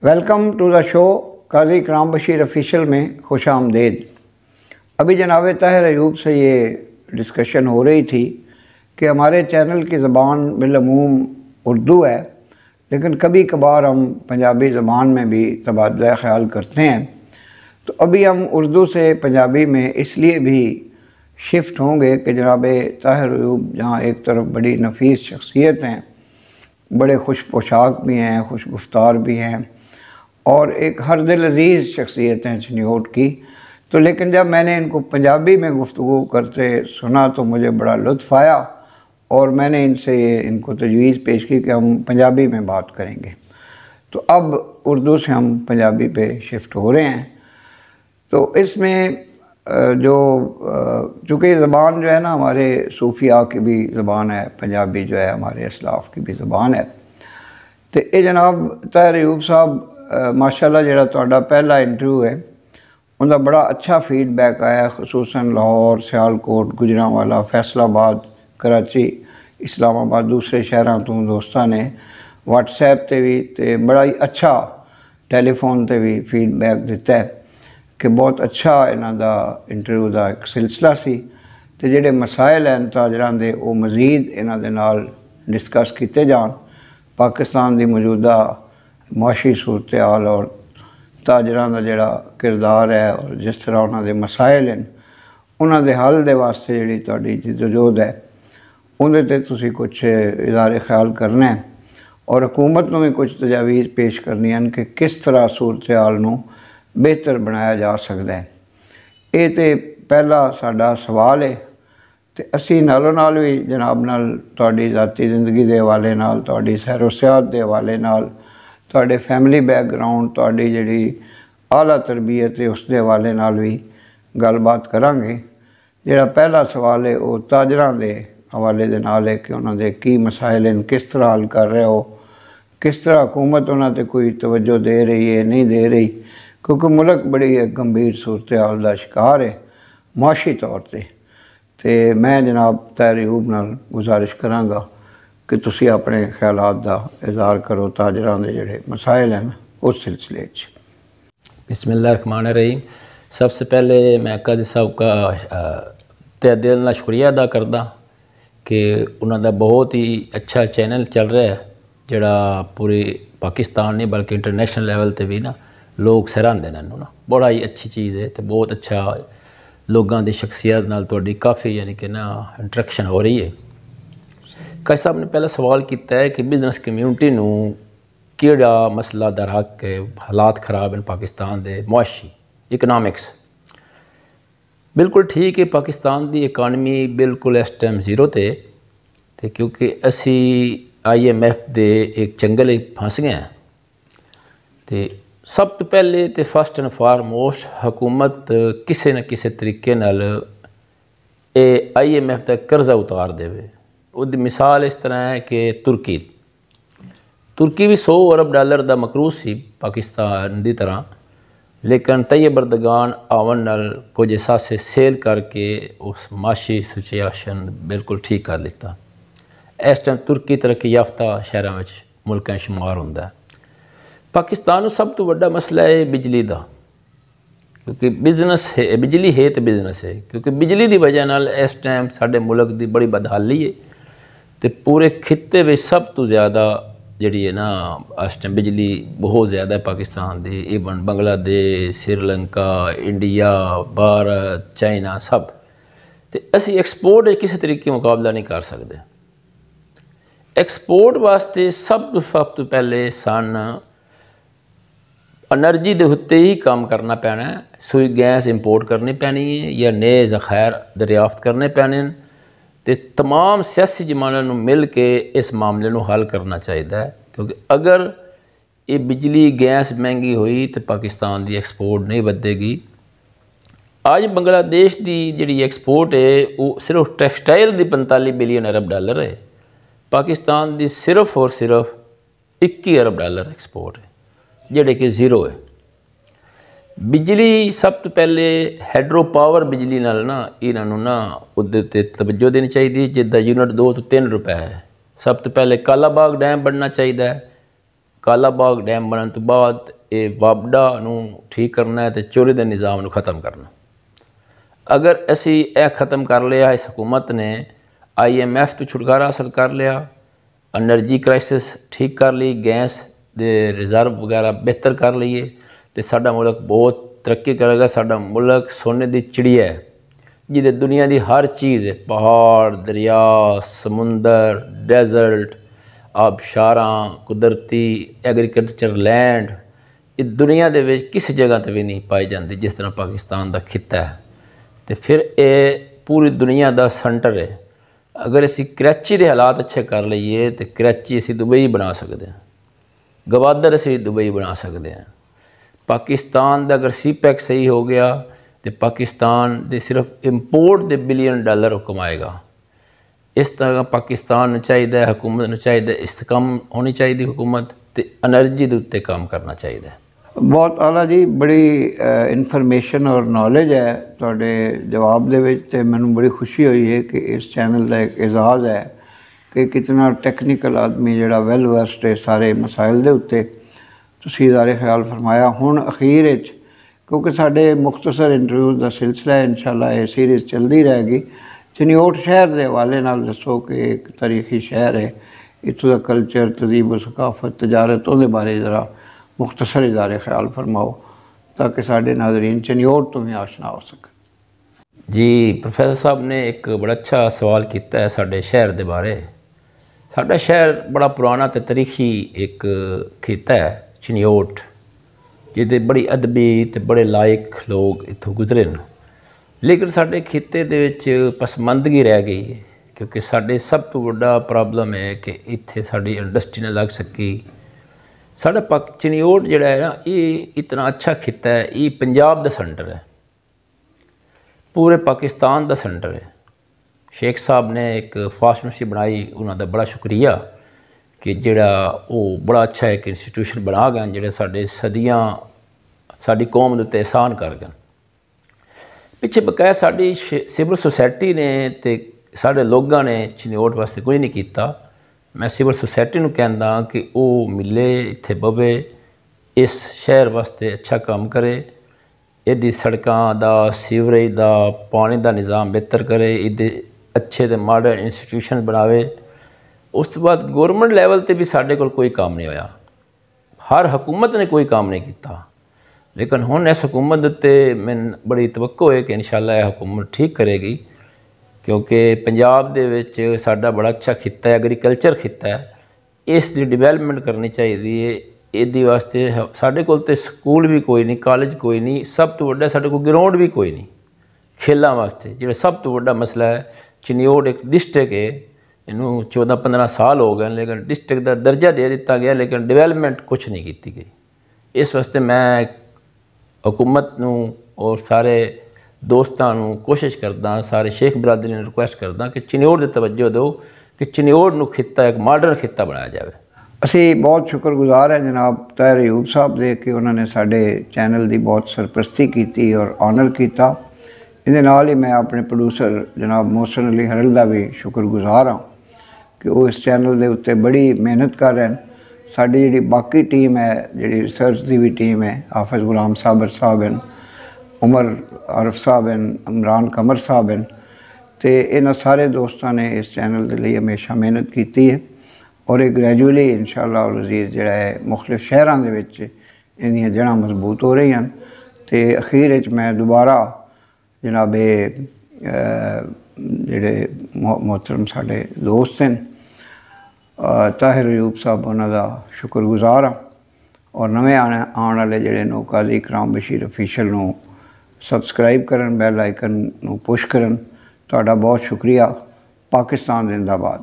Welcome to the show Qazi Ikram Bashir official में खुश आमदेद। अभी जनाब ताहिर अयूब से ये डिस्कशन हो रही थी कि हमारे चैनल की ज़बान बिलअमूम उर्दू है, लेकिन कभी कभार हम पंजाबी ज़बान में भी तबादला ख्याल करते हैं। तो अभी हम उर्दू से पंजाबी में इसलिए भी शिफ्ट होंगे कि जनाब ताहिर अयूब जहाँ एक तरफ बड़ी नफीस शख्सियत हैं, बड़े खुश पोशाक भी हैं, खुश गुफ्तार भी हैं और एक हर दिल अजीज़ शख्सियत हैं चनियोट की। तो लेकिन जब मैंने इनको पंजाबी में गुफ्तगू करते सुना तो मुझे बड़ा लुत्फ़ आया और मैंने इनको तजवीज़ पेश की कि हम पंजाबी में बात करेंगे। तो अब उर्दू से हम पंजाबी पे शिफ्ट हो रहे हैं। तो इसमें चूँकि ज़बान जो है ना हमारे सूफिया की भी ज़बान है, पंजाबी जो है हमारे असलाफ़ की भी ज़बान है। तो ये जनाब ताहिर अयूब साहब माशाअल्लाह जिहड़ा तुहाडा पहला इंटरव्यू है उनका बड़ा अच्छा फीडबैक आया, खसूसन लाहौर, सियालकोट, गुजरांवाला, फैसलाबाद, कराची, इस्लामाबाद, दूसरे शहरों तो दोस्तों ने व्हाट्सएप ते भी ते बड़ा ही अच्छा टैलीफोन ते भी फीडबैक दिता है कि बहुत अच्छा इन्हां दा इंटरव्यू का एक सिलसिला सी। ते जिहड़े मसाइल हैं ताजरां दे वो मज़ीद इन्हां दे नाल डिस्कस किए जान। पाकिस्तान की मौजूदा माशी सूरत हाल और ताजरां दा जिहड़ा किरदार है और जिस तरह उन्होंने मसाइल हैं उन्होंने दे हल दे वास्ते जिहड़ी तुहाडी जिद्दोजहद है उहदे ते तुसीं कुछ इज़हारे ख्याल करना है और हुकूमत नूं भी कुछ तजावीज़ पेश करनी हैं कि किस तरह सूरत हाल नूं बेहतर बनाया जा सकता है। ये तो पहला साडा सवाल है। तो असी नालों नाल भी जनाब नाल तुहाडी ज़ाती ज़िंदगी के हवाले नाल, तुहाडी सैरो सियाहत के हवाले नाल, तुहाडे फैमिली बैकग्राउंड, तुहाडी जिहड़ी आला तरबियत है उसके हवाले नाल भी गलबात करांगे। जिहड़ा पहला सवाल है वो ताजरां दे हवाले दे नाल है कि उन्हां दे की मसाइल हैं, किस तरह हल कर रहे हो, किस तरह हुकूमत उन्हां ते कोई तवज्जो दे रही है, नहीं दे रही, क्योंकि मुल्क बड़ी एक गंभीर सूरत हाल का शिकार है माशी तौर पर। तो मैं जनाब ताहिर अयूब नाल गुजारिश करांगा कि तुसी अपने ख्यालात का इज़हार करो ताजरां दे जिहड़े मसाइल हैं उस सिलसिले च। बिस्मिल्लाहिर्रहमानिर्रहीम। सबसे पहले मैं काजी साहब का तहे दिल नाल शुक्रिया अदा करदा कि उन्होंने बहुत ही अच्छा चैनल चल रहा है जिहड़ा पूरे पाकिस्तान नहीं बल्कि इंटरनेशनल लेवल पर भी ना लोग सराहते हैं ना। बड़ा ही अच्छी चीज़ है तो बहुत अच्छा लोगों की शख्सियत नाल तुहाडी काफ़ी यानी कि ना इंटरेक्शन हो रही है। काजी साहब ने पहला सवाल किया है कि बिजनेस कम्यूनिटी नूं केड़ा मसला दर हक है, हालात खराब हैं पाकिस्तान दे मुआशी इकनॉमिक्स। बिल्कुल ठीक है, पाकिस्तान की इकानमी बिल्कुल इस टाइम जीरो ते क्योंकि असी IMF दे एक चंगल फंस गए हैं। तो सब तो पहले तो फस्ट एंड फॉरमोस्ट हुकूमत किसी न किसी तरीके नाल IMF का कर्जा उतार देवे। उसकी मिसाल इस तरह है कि तुर्की भी 100 अरब डॉलर का मकरूज सी पाकिस्तान की तरह, लेकिन तैयब एर्दोगान आवन नाल कुछ एहसासे सेल करके उस माशी सिचुएशन बिल्कुल ठीक कर लिता। इस टाइम तुर्की तरक्की याफ्ता शहरों में मुल्क शुमार होंदा है। पाकिस्तान सब तो बड़ा मसला है बिजली का, क्योंकि बिजनेस है, बिजली है तो बिजनेस है, क्योंकि बिजली की वजह नाल इस टाइम साडे मुल्क की बड़ी बदहाली है। तो पूरे खिते में सब तो ज़्यादा जी है ना इस टाइम बिजली बहुत ज़्यादा है पाकिस्तान की। Even Bangladesh, Sri Lanka, India, Bharat, China सब। तो असी एक्सपोर्ट किसी तरीके मुकाबला नहीं कर सकते। एक्सपोर्ट वास्ते सब तो पहले सन एनर्जी के उत्ते ही काम करना पैना है। सूई गैस इंपोर्ट करनी पैनी है या नए ज़खायर दरियाफ्त करने पैने। तो तमाम सियासी जमानों को मिल के इस मामले को हल करना चाहिए, क्योंकि अगर ये बिजली गैस महंगी हुई तो पाकिस्तान की एक्सपोर्ट नहीं बढ़ेगी। आज बांग्लादेश की जी एक्सपोर्ट है वो सिर्फ टैक्सटाइल की 45 बिलियन अरब डॉलर है। पाकिस्तान की सिर्फ और सिर्फ 21 अरब डॉलर एक्सपोर्ट है, जोड़े कि जीरो है। बिजली सब तो पहले हाइड्रो पावर बिजली नाल ना इन्हों ना उदे तवज्जो देनी चाहिए, जिदा यूनिट 2 तो 3 रुपए है। सब तो पहले कालाबाग डैम बनना चाहिए, ਕਾਲਾਬਾਗ ਡੈਮ ਬਣਨ ਤੋਂ ਬਾਅਦ ਇਹ ਵਾਪਡਾ ਨੂੰ ਠੀਕ ਕਰਨਾ ਹੈ ਤੇ ਚੋਰੀ ਦੇ ਨਿਜ਼ਾਮ ਨੂੰ ਖ਼ਤਮ ਕਰਨਾ। ਅਗਰ ਅਸੀਂ ਇਹ ख़त्म ਕਰ ਲਿਆ, ਇਸ ਹੁਕੂਮਤ ਨੇ IMF ਤੋਂ ਛੁਟਕਾਰਾ ਹਾਸਲ ਕਰ ਲਿਆ, ਐਨਰਜੀ ਕ੍ਰਾइसिस ठीक कर ली, गैस ਦੇ ਰਿਜ਼ਰਵ ਵਗੈਰਾ ਬਿਹਤਰ ਕਰ ਲਈਏ तो साडा मुल्क बहुत तरक्की करेगा। साडा मुल्क सोने की चिड़िया है जिदे दुनिया की हर चीज़ है, पहाड़, दरिया, समुंदर, डेजर्ट, आबशारां, कुदरती एग्रीकल्चर लैंड, ये दुनिया दे विच किसी जगह ते भी नहीं पाई जाती जिस तरह पाकिस्तान का खिता है। तो फिर ये पूरी दुनिया का सेंटर है। अगर असी कराची के हालात अच्छे कर लीए तो कराची असी दुबई बना सकते हैं, गवादर असी दुबई बना सकते हैं। पाकिस्तान का अगर CPEC सही हो गया तो पाकिस्तान दे सिर्फ इंपोर्ट दे $1 बिलियन कमाएगा। इस तरह पाकिस्तान चाहिए, हुकूमत चाहिए इस्तेकाम होनी चाहिए, हुकूमत तो एनर्जी के उत्ते काम करना चाहिए। बहुत आला जी, बड़ी इन्फॉर्मेशन और नॉलेज है तुहाडे जवाब दे विच ते मैनूं बड़ी खुशी हुई है कि इस चैनल का एक एजाज़ है कि कितना टैक्नीकल आदमी जिहड़ा वैल वर्सड है सारे मसाइल दे उत्ते। तुसीं ज़ारे ख्याल फरमाया। हुण अखीर विच क्योंकि साडे मुख्तसर इंटरव्यूज़ का सिलसिला है, इंशाअल्लाह ये सीरीज़ चलती रहेगी। चनियोट शहर के हवाले नाल दसो कि एक तारीखी शहर है, इत्थों का कल्चर, तहजीब, सकाफत, तजारत उहदे बारे ज़रा मुख्तसर इज़ारे ख्याल फरमाओ ताकि साडे नाज़रीन चनियोट तो भी आशना हो सके। जी, प्रोफैसर साहब ने एक बड़ा अच्छा सवाल किया है साडे शहर के बारे। साडा शहर बड़ा पुराना तो तारीखी एक खिता है चनियोट, जिहदे बड़ी अदबी ते बड़े लायक लोग इत्थों गुजरे न। लेकिन साडे खिते दे विच पसमंदगी रह गई है क्योंकि साडे सब तो बड़ा प्रॉब्लम है कि इत्थे साडी इंडस्ट्री न लग सकी। साडा चनियोट जिहड़ा है ना, ये इतना अच्छा खिता है, ये पंजाब दा सेंटर है, पूरे पाकिस्तान दा सेंटर है। शेख साहब ने एक फास्ट यूनिवर्सिटी बनाई, उन्होंने बड़ा शुक्रिया कि जिहड़ा वो बड़ा अच्छा एक इंस्टीट्यूशन बना गए जिहड़े साडे सदियां साडी कौम दे उत्ते एहसान कर गए। पिछे बकाया साडी सिविल सोसाइटी ने ते साडे लोगां ने चनियोट वास्ते कुछ नहीं किया। मैं सिविल सोसाइटी नूं कहंदा कि वो मिले, इत्थे बवे, इस शहर वास्ते अच्छा काम करे, इहदी सड़कां दा, सीवरेज दा, पानी दा निज़ाम बेहतर करे, इहदे अच्छे ते मॉडर्न इंस्टीट्यूशन बनावे। उस तो बाद गौरमेंट लैवल ते भी साडे कोल कोई काम नहीं होया, हर हुकूमत ने कोई काम नहीं किया। लेकिन हुण इस हुकूमत उत्ते मैनूं बड़ी तवक्को है कि इंशाअल्लाह यह हुकूमत ठीक करेगी क्योंकि पंजाब दे विच साडा बड़ा अच्छा खिता है, एग्रीकल्चर खिता है, इसकी डिवेलपमेंट करनी चाहिए। इहदे वास्ते साडे कोल ते स्कूल भी कोई नहीं, कॉलेज कोई नहीं, सब तो वड्डा साडे कोल ग्राउंड भी कोई नहीं खेलों वास्ते, जिहड़ा सब तो वड्डा मसला है। चनियोट एक डिस्ट्रिक्ट है, इनू 14-15 साल हो गए लेकिन डिस्ट्रिक्ट का दर्जा दे दिता गया लेकिन डिवेलपमेंट कुछ नहीं की गई। इस वास्ते मैं हुकूमत नूं और सारे दोस्तां नूं कोशिश करदा, सारे शेख बरादरी नूं रिक्वेस्ट करदा कि चनियोट दे तवज्जो दो कि चनियोट नूं खिता एक मॉडर्न खिता बनाया जाए। ਅਸੀਂ ਬਹੁਤ ਸ਼ੁਕਰਗੁਜ਼ਾਰ हैं जनाब ताहिर अयूब साहब ਦੇ कि उन्होंने साडे चैनल की बहुत सरपरस्ती की और ऑनर किया। ਇਹਦੇ ਨਾਲ ही मैं अपने प्रोड्यूसर जनाब मोहसिन अली हरल का भी शुक्रगुजार हाँ कि वो इस चैनल के उत्ते बड़ी मेहनत कर रहे हैं। साडी जिहड़ी बाकी टीम है, जिहड़ी रिसर्च की भी टीम है, हाफिज़ गुलाम साबर साहब हैं, उमर आरफ साहब हैं, इमरान कमर साहब हैं, तो इन्हां सारे दोस्तों ने इस चैनल के लिए हमेशा मेहनत की है और ये ग्रैजुअली इंशाअल्लाह अज़ीज़ जिहड़ा है मुख्तलिफ शहरों के विच इहदियां जड़ां मजबूत हो रही हैं। तो अखीर विच मैं दोबारा जनाब जिहड़े मोहतरम साडे दोस्त हैं ताहिर अयूब साहब उन्होंने शुक्रगुजार हाँ और नवे आने वाले जिहड़े काज़ी इकराम बशीर ऑफिशियल नूं सबसक्राइब करन, बैल आइकन नूं पुश करन। तुहाडा बहुत शुक्रिया। पाकिस्तान जिंदाबाद।